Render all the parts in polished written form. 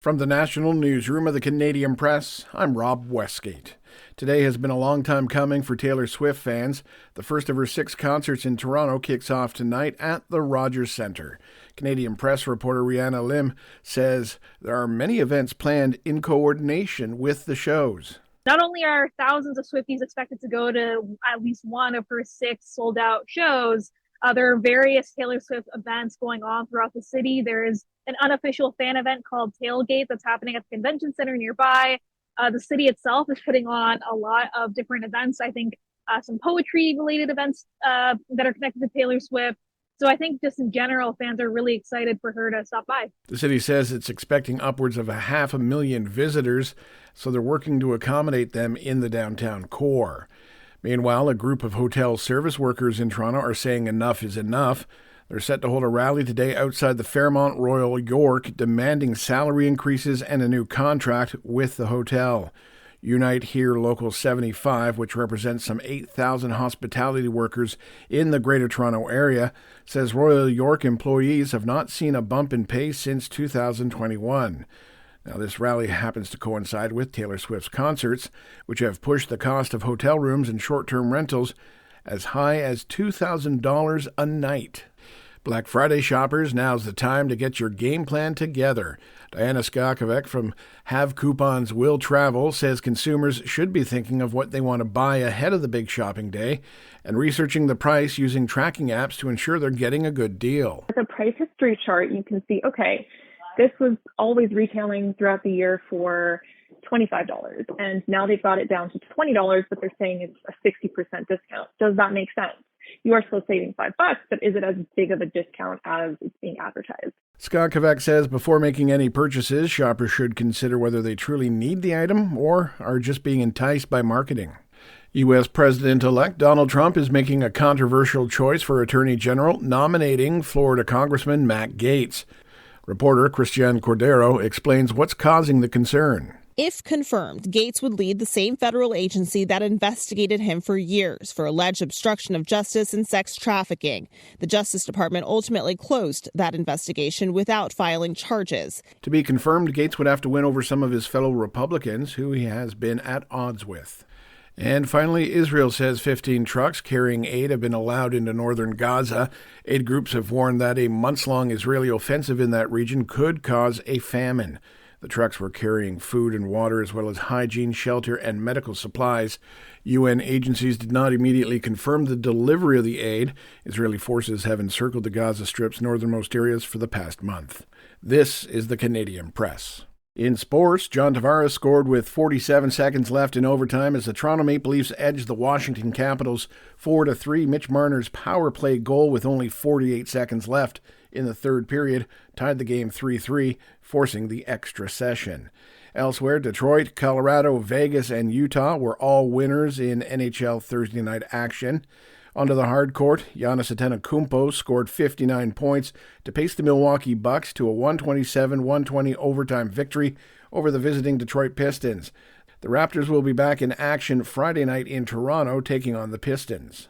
From the National Newsroom of the Canadian Press, I'm Rob Westgate. Today has been a long time coming for Taylor Swift fans. The first of her 6 concerts in Toronto kicks off tonight at the Rogers Centre. Canadian Press reporter Rihanna Lim says there are many events planned in coordination with the shows. Not only are thousands of Swifties expected to go to at least one of her 6 sold-out shows, there are various Taylor Swift events going on throughout the city. There is an unofficial fan event called Tailgate that's happening at the convention center nearby. The city itself is putting on a lot of different events. I think some poetry-related events that are connected to Taylor Swift. So I think just in general, fans are really excited for her to stop by. The city says it's expecting upwards of 500,000 visitors, so they're working to accommodate them in the downtown core. Meanwhile, a group of hotel service workers in Toronto are saying enough is enough. They're set to hold a rally today outside the Fairmont Royal York, demanding salary increases and a new contract with the hotel. Unite Here Local 75, which represents some 8,000 hospitality workers in the Greater Toronto Area, says Royal York employees have not seen a bump in pay since 2021. Now, this rally happens to coincide with Taylor Swift's concerts, which have pushed the cost of hotel rooms and short-term rentals as high as $2,000 a night. Black Friday shoppers, now's the time to get your game plan together. Diana Skakovic from Have Coupons Will Travel says consumers should be thinking of what they want to buy ahead of the big shopping day and researching the price using tracking apps to ensure they're getting a good deal. With a price history chart, you can see, okay, this was always retailing throughout the year for $25, and now they've got it down to $20, but they're saying it's a 60% discount. Does that make sense? You are still saving $5, but is it as big of a discount as it's being advertised? Skakovic says before making any purchases, shoppers should consider whether they truly need the item or are just being enticed by marketing. U.S. President-elect Donald Trump is making a controversial choice for Attorney General, nominating Florida Congressman Matt Gaetz. Reporter Christian Cordero explains what's causing the concern. If confirmed, Gaetz would lead the same federal agency that investigated him for years for alleged obstruction of justice and sex trafficking. The Justice Department ultimately closed that investigation without filing charges. To be confirmed, Gaetz would have to win over some of his fellow Republicans, who he has been at odds with. And finally, Israel says 15 trucks carrying aid have been allowed into northern Gaza. Aid groups have warned that a months-long Israeli offensive in that region could cause a famine. The trucks were carrying food and water as well as hygiene, shelter, and medical supplies. UN agencies did not immediately confirm the delivery of the aid. Israeli forces have encircled the Gaza Strip's northernmost areas for the past month. This is the Canadian Press. In sports, John Tavares scored with 47 seconds left in overtime as the Toronto Maple Leafs edged the Washington Capitals 4-3. Mitch Marner's power play goal with only 48 seconds left in the third period tied the game 3-3, forcing the extra session. Elsewhere, Detroit, Colorado, Vegas, and Utah were all winners in NHL Thursday night action. Onto the hard court, Giannis Antetokounmpo scored 59 points to pace the Milwaukee Bucks to a 127-120 overtime victory over the visiting Detroit Pistons. The Raptors will be back in action Friday night in Toronto, taking on the Pistons.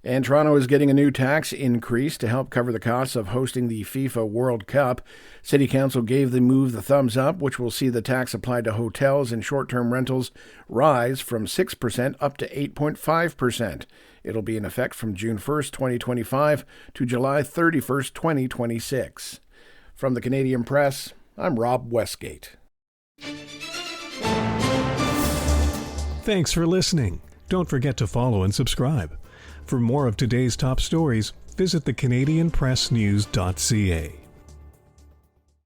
And Toronto is getting a new tax increase to help cover the costs of hosting the FIFA World Cup. City Council gave the move the thumbs up, which will see the tax applied to hotels and short-term rentals rise from 6% up to 8.5%. It'll be in effect from June 1st, 2025 to July 31st, 2026. From the Canadian Press, I'm Rob Westgate. Thanks for listening. Don't forget to follow and subscribe. For more of today's top stories, visit thecanadianpressnews.ca.